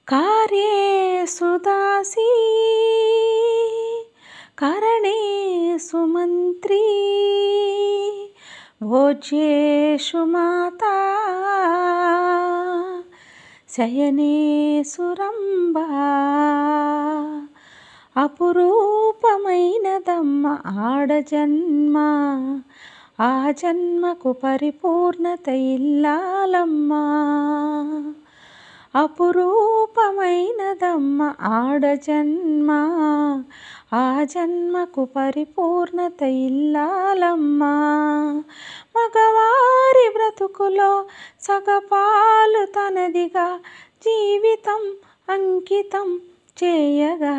कार्येषु दासी करणेषु मन्त्री भोज्येषु माता शयनेषु रम्भा అపురూపమైనదమ్మ ఆడజన్మ ఆ జన్మకు పరిపూర్ణత ఇల్లాలమ్మా అపురూపమైనదమ్మ ఆడజన్మ ఆ జన్మకు పరిపూర్ణత ఇల్లాలమ్మా మగవారి బ్రతుకులో సగపాలు తనదిగా జీవితం అంకితం చేయగా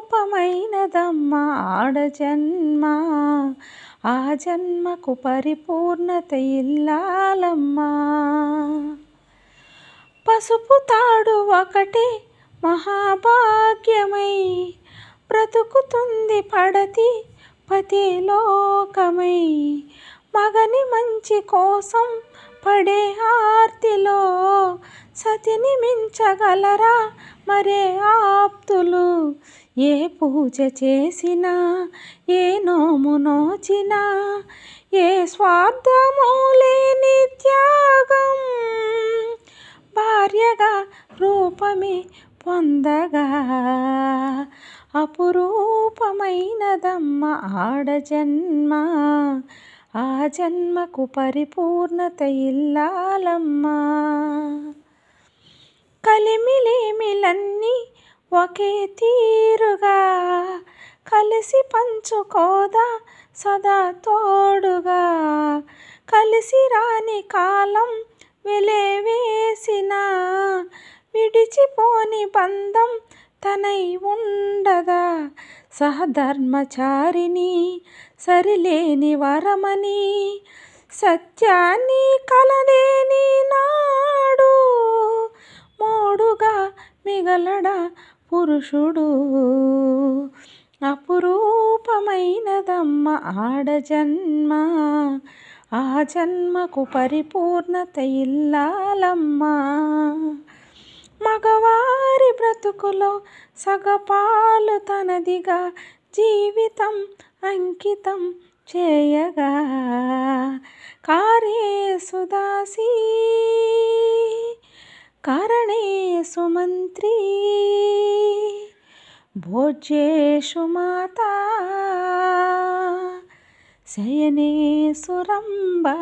అపురూపమైనదమ్మ ఆడజన్మ ఆ జన్మకు పరిపూర్ణత ఇల్లాలమ్మా పసుపు తాడు ఒకటి మహాభాగ్యమై బ్రతుకుతుంది పడతి పతిలోకమై మగని మంచి కోసం పడే ఆర్తిలో సతిని మించగలరా మరే ఆప్తులు ఏ పూజ చేసినా ఏ నోము నోచినా ఏ స్వార్థము లేని త్యాగం భార్యగా రూపమే పొందగా అపురూపమైనదమ్మ ఆడజన్మ ఆ జన్మకు పరిపూర్ణత ఇల్లాలమ్మా కలిమిలేమిలన్నీ ఒకే తీరుగా కలిసి పంచుకోదా సదా తోడుగా కలిసి రాని కాలం వెలేవేసిన విడిచిపోని బంధం తనై ఉండదా సహధర్మచారిని సరిలేని వరమని సత్యాన్ని కలలేని నాడు మోడుగా మిగలడా పురుషుడు అపురూపమైనదమ్మ ఆడజన్మ ఆ జన్మకు పరిపూర్ణత ఇల్లాలమ్మా మగవారి బ్రతుకులో సగపాలు తనదిగా జీవితం అంకితం చేయగా కార్యేషు దాసీ కరణేషు మంత్రీ భోజ్యేషు మాతా శయనేషు రంభా